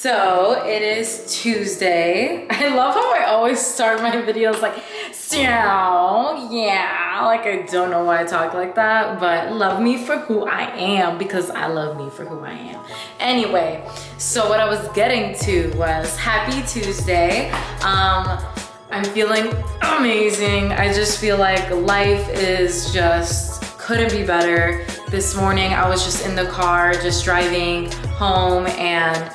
So it is Tuesday. I love how I always start my videos like, so yeah, like I don't know why I talk like that, but love me for who I am because I love me for who I am. Anyway, so what I was getting to was happy Tuesday. I'm feeling amazing. I just feel like life is just couldn't be better. This morning I was just in the car, just driving home, and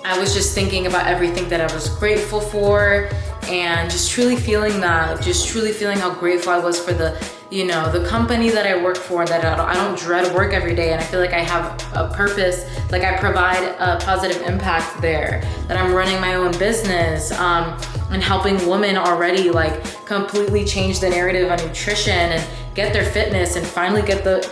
I was just thinking about everything that I was grateful for and just truly feeling that, just truly feeling how grateful I was for the, you know, the company that I work for, that I don't dread work every day, and I feel like I have a purpose, like I provide a positive impact there, that I'm running my own business and helping women already like completely change the narrative on nutrition and get their fitness and finally get the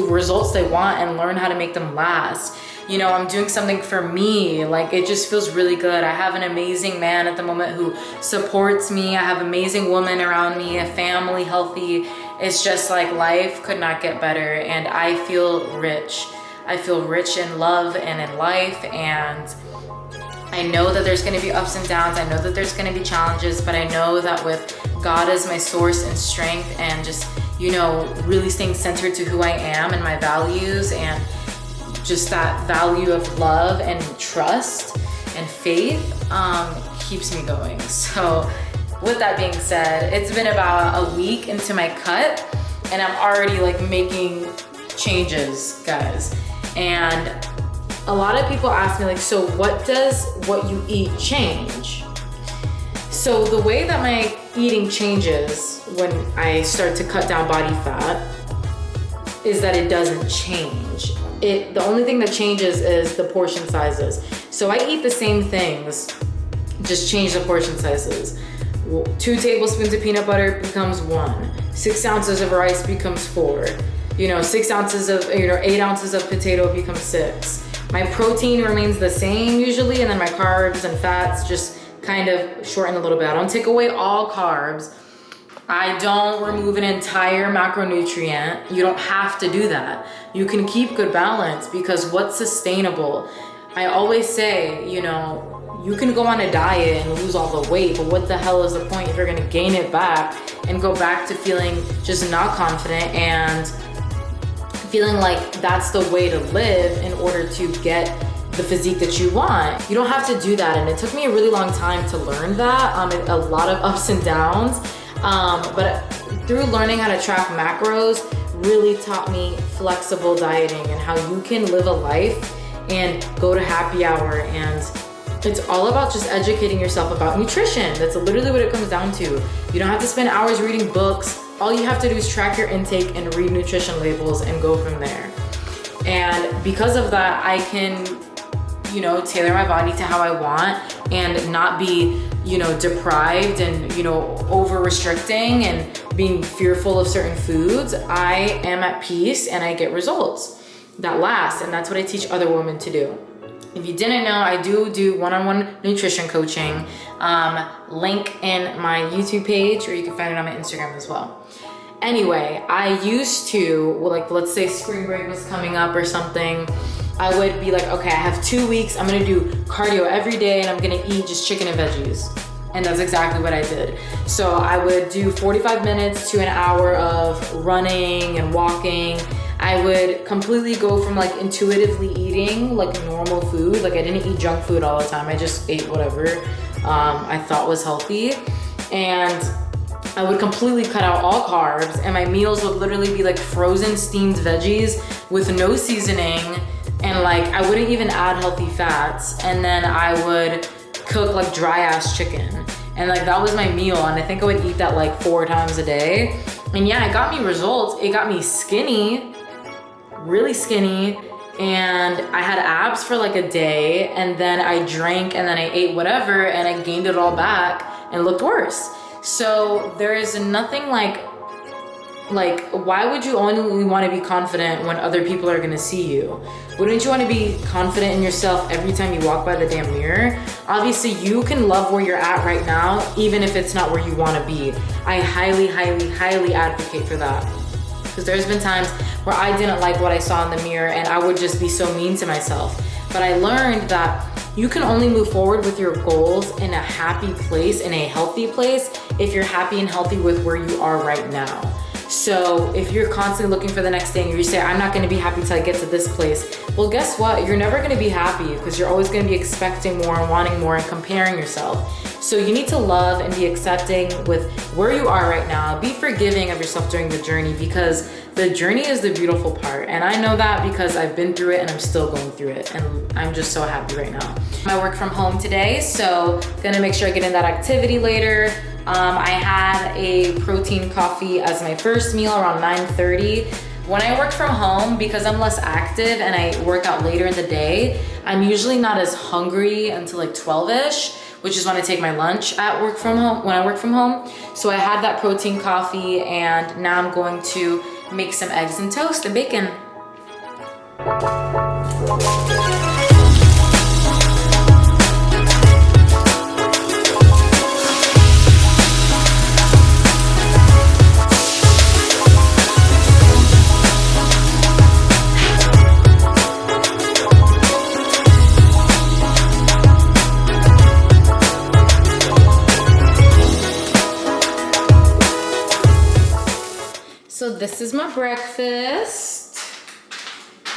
results they want and learn how to make them last. You know, I'm doing something for me. Like, it just feels really good. I have an amazing man at the moment who supports me. I have amazing women around me, a family, healthy. It's just like life could not get better. And I feel rich. I feel rich in love and in life. And I know that there's gonna be ups and downs. I know that there's gonna be challenges, but I know that with God as my source and strength and just, you know, really staying centered to who I am and my values and just that value of love and trust and faith keeps me going. So with that being said, it's been about a week into my cut and I'm already like making changes, guys. And a lot of people ask me like, so what does what you eat change? So the way that my eating changes when I start to cut down body fat is that it doesn't change. The only thing that changes is the portion sizes. So I eat the same things, just change the portion sizes. 2 tablespoons of peanut butter becomes 1. 6 ounces of rice becomes 4. 6 ounces of, 8 ounces of potato becomes 6. My protein remains the same usually, and then my carbs and fats just kind of shorten a little bit. I don't take away all carbs. I don't remove an entire macronutrient. You don't have to do that. You can keep good balance because what's sustainable? I always say, you can go on a diet and lose all the weight, but what the hell is the point if you're gonna gain it back and go back to feeling just not confident and feeling like that's the way to live in order to get the physique that you want? You don't have to do that. And it took me a really long time to learn that, a lot of ups and downs. But through learning how to track macros really taught me flexible dieting and how you can live a life and go to happy hour. And it's all about just educating yourself about nutrition. That's literally what it comes down to. You don't have to spend hours reading books. All you have to do is track your intake and read nutrition labels and go from there. And because of that, I can, tailor my body to how I want and not be, deprived and, over restricting and being fearful of certain foods. I am at peace and I get results that last. And that's what I teach other women to do. If you didn't know, I do one-on-one nutrition coaching. Link in my YouTube page, or you can find it on my Instagram as well. Anyway, I used to, let's say spring break was coming up or something, I would be like, okay, I have 2 weeks, I'm gonna do cardio every day and I'm gonna eat just chicken and veggies. And that's exactly what I did. So I would do 45 minutes to an hour of running and walking. I would completely go from intuitively eating normal food. I didn't eat junk food all the time. I just ate whatever I thought was healthy. And I would completely cut out all carbs, and my meals would literally be frozen steamed veggies with no seasoning, and I wouldn't even add healthy fats. And then I would cook dry ass chicken, and that was my meal. And I think I would eat that 4 times a day. And yeah, it got me results. It got me skinny, really skinny, and I had abs for a day, and then I drank and then I ate whatever and I gained it all back and looked worse. So there is nothing why would you only want to be confident when other people are going to see you? Wouldn't you want to be confident in yourself every time you walk by the damn mirror? Obviously, you can love where you're at right now, even if it's not where you want to be. I highly, highly, highly advocate for that. Because there's been times where I didn't like what I saw in the mirror and I would just be so mean to myself. But I learned that You can only move forward with your goals in a happy place, in a healthy place, if you're happy and healthy with where you are right now. So if you're constantly looking for the next thing, or you say, I'm not gonna be happy till I get to this place, well, guess what? You're never gonna be happy because you're always gonna be expecting more and wanting more and comparing yourself. So you need to love and be accepting with where you are right now. Be forgiving of yourself during the journey, because the journey is the beautiful part. And I know that because I've been through it and I'm still going through it. And I'm just so happy right now. I work from home today, so gonna make sure I get in that activity later. I had a protein coffee as my first meal around 9:30. When I work from home, because I'm less active and I work out later in the day, I'm usually not as hungry until like 12-ish, which is when I take my lunch at work from home, when I work from home. So I had that protein coffee, and now I'm going to make some eggs and toast and bacon. So this is my breakfast.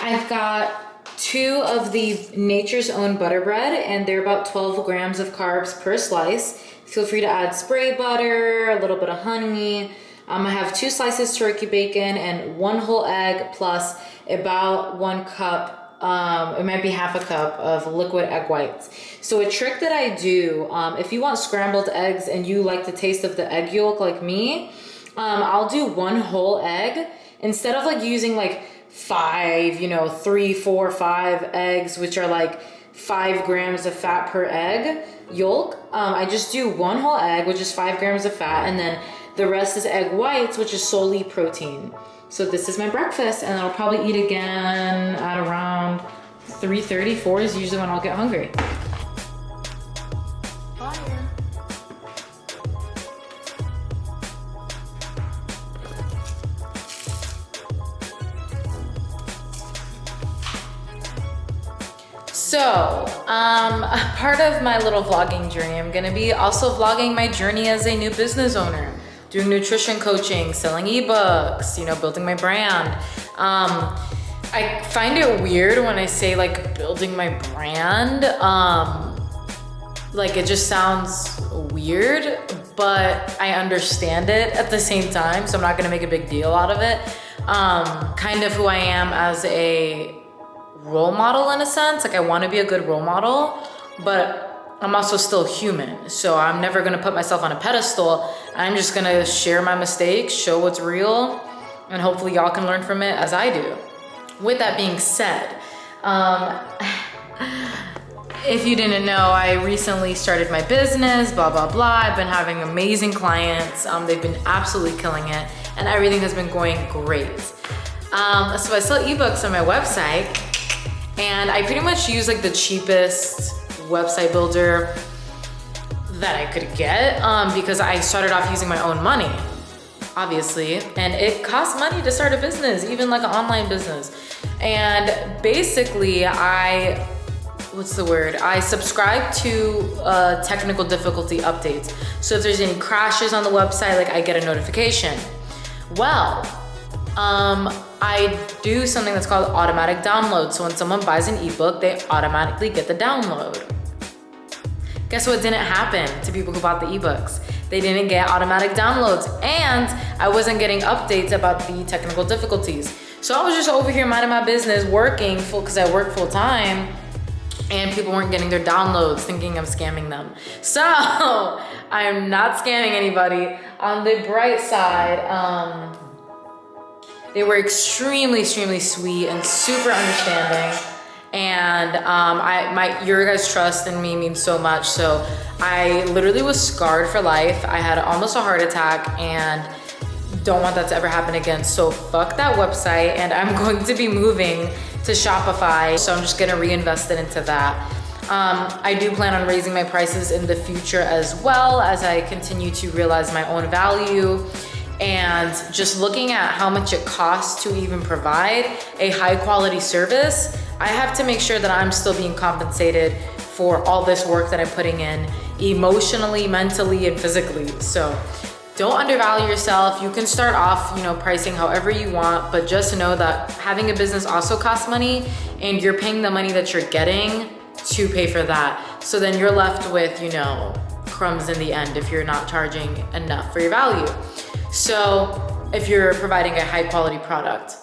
I've got 2 of the Nature's Own butter bread, and they're about 12 grams of carbs per slice. Feel free to add spray butter, a little bit of honey. I have 2 slices turkey bacon and 1 whole egg, plus about 1 cup, it might be half a cup of liquid egg whites. So a trick that I do, if you want scrambled eggs and you like the taste of the egg yolk like me, I'll do 1 whole egg instead of like using like 5, 3, 4, 5 eggs, which are like 5 grams of fat per egg yolk. I just do 1 whole egg, which is 5 grams of fat, and then the rest is egg whites, which is solely protein. So this is my breakfast, and I'll probably eat again at around 3:30, 4 is usually when I'll get hungry. So, part of my little vlogging journey, I'm gonna be also vlogging my journey as a new business owner, doing nutrition coaching, selling ebooks, building my brand. I find it weird when I say like building my brand. Like it just sounds weird, but I understand it at the same time, so I'm not gonna make a big deal out of it. Kind of who I am as a role model in a sense. Like I want to be a good role model, but I'm also still human. So I'm never going to put myself on a pedestal. I'm just going to share my mistakes, show what's real, and hopefully y'all can learn from it as I do. With that being said, if you didn't know, I recently started my business, blah, blah, blah. I've been having amazing clients. They've been absolutely killing it, and everything has been going great. So I sell ebooks on my website, and I pretty much use like the cheapest website builder that I could get, because I started off using my own money, obviously, and it costs money to start a business, even like an online business. And basically I subscribe to technical difficulty updates. So if there's any crashes on the website, like I get a notification. Well, I do something that's called automatic download. So when someone buys an ebook, they automatically get the download. Guess what didn't happen to people who bought the ebooks? They didn't get automatic downloads, and I wasn't getting updates about the technical difficulties. So I was just over here minding my business, working because I work full time, and people weren't getting their downloads, thinking I'm scamming them. So I'm not scamming anybody. On the bright side, they were extremely, extremely sweet and super understanding. And your guys' trust in me means so much. So I literally was scarred for life. I had almost a heart attack and don't want that to ever happen again. So fuck that website, and I'm going to be moving to Shopify. So I'm just gonna reinvest it into that. I do plan on raising my prices in the future as well, as I continue to realize my own value. And just looking at how much it costs to even provide a high quality service, I have to make sure that I'm still being compensated for all this work that I'm putting in emotionally, mentally, and physically. So don't undervalue yourself. You can start off, you know, pricing however you want, but just know that having a business also costs money, and you're paying the money that you're getting to pay for that. So then you're left with, you know, crumbs in the end if you're not charging enough for your value. So if you're providing a high quality product.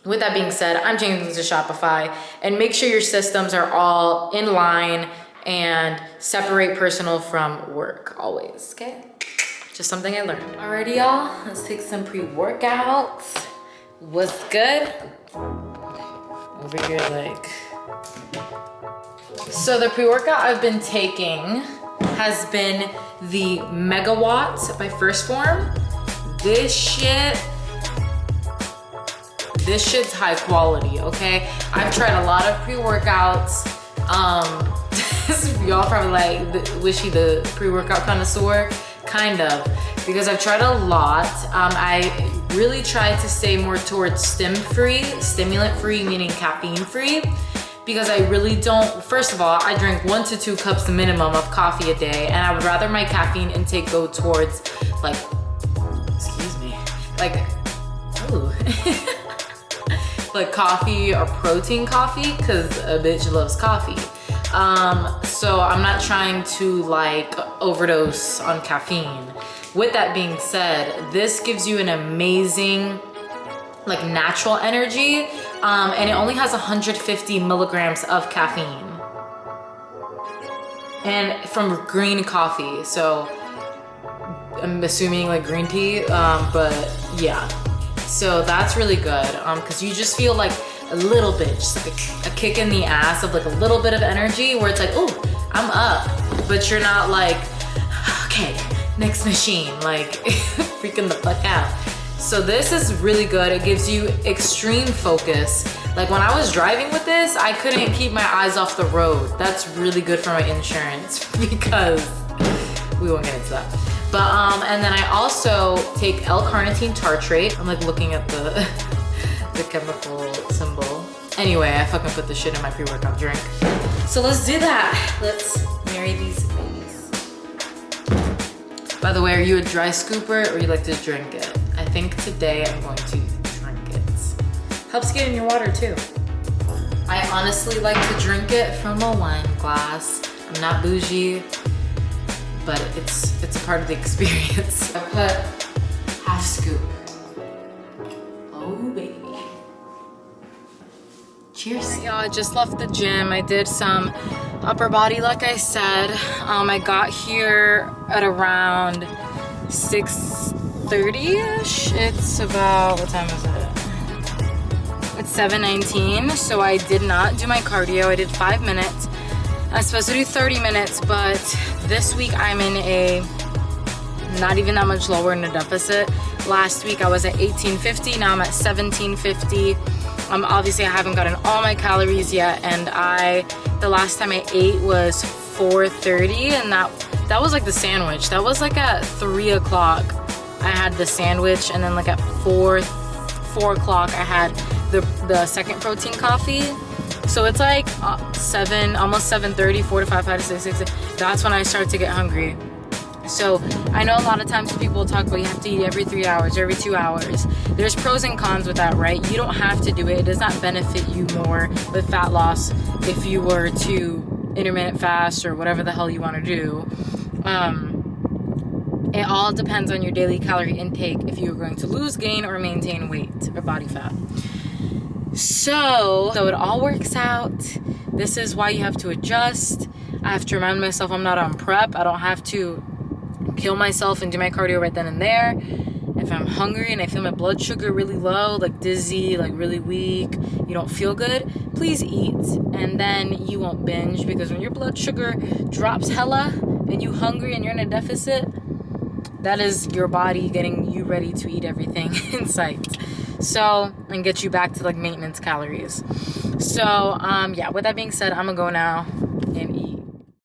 With that being said, I'm changing to Shopify, and make sure your systems are all in line and separate personal from work always, okay? Just something I learned. Alrighty, y'all, let's take some pre-workouts. What's good? Over here, like. So the pre-workout I've been taking has been the Megawatt by First Form. This shit's high quality, okay? I've tried a lot of pre-workouts. Y'all probably like, was she the pre-workout connoisseur? Kind of, because I've tried a lot. I really tried to stay more towards stimulant-free, meaning caffeine-free, because I really don't, first of all, I drink 1 to 2 cups minimum of coffee a day, and I would rather my caffeine intake go towards like, excuse me, like, ooh. Like coffee or protein coffee, because a bitch loves coffee. So I'm not trying to like overdose on caffeine. With that being said, this gives you an amazing like natural energy, and it only has 150 milligrams of caffeine, and from green coffee. So I'm assuming like green tea, but yeah. So that's really good, because you just feel like a little bit, just like a kick in the ass of like a little bit of energy where it's like, oh, I'm up, but you're not like, okay, next machine, like freaking the fuck out. So this is really good. It gives you extreme focus. Like when I was driving with this, I couldn't keep my eyes off the road. That's really good for my insurance, because we won't get into that. But, and then I also take L-carnitine tartrate. I'm like looking at the chemical symbol. Anyway, I fucking put the shit in my pre-workout drink. So let's do that. Let's marry these babies. By the way, are you a dry scooper or you like to drink it? I think today I'm going to drink it. Helps get in your water too. I honestly like to drink it from a wine glass. I'm not bougie, but it's a part of the experience. I put half scoop. Oh baby. Cheers. Y'all, I just left the gym. I did some upper body like I said. I got here at around 6:30ish. It's about, what time is it? It's 7:19. So I did not do my cardio. I did 5 minutes. I was supposed to do 30 minutes, but this week I'm in a not even that much lower in a deficit. Last week I was at 1850, now I'm at 1750. Obviously I haven't gotten all my calories yet, and the last time I ate was 4:30, and that was like the sandwich. That was like at 3 o'clock I had the sandwich, and then like at 4 o'clock I had the second protein coffee. So it's like 7, almost 7:30, 4 to 5, 5 to 6, 6. That's when I start to get hungry. So I know a lot of times people talk about you have to eat every 3 hours, every 2 hours. There's pros and cons with that, right? You don't have to do it. It does not benefit you more with fat loss if you were to intermittent fast or whatever the hell you want to do. It all depends on your daily calorie intake if you're going to lose, gain, or maintain weight or body fat. So it all works out. This is why you have to adjust. I have to remind myself I'm not on prep. I don't have to kill myself and do my cardio right then and there. If I'm hungry and I feel my blood sugar really low, like dizzy, like really weak, you don't feel good, please eat. And then you won't binge, because when your blood sugar drops hella and you're hungry and you're in a deficit, that is your body getting you ready to eat everything in sight. So, and get you back to like maintenance calories. So, yeah, with that being said, I'm gonna go now.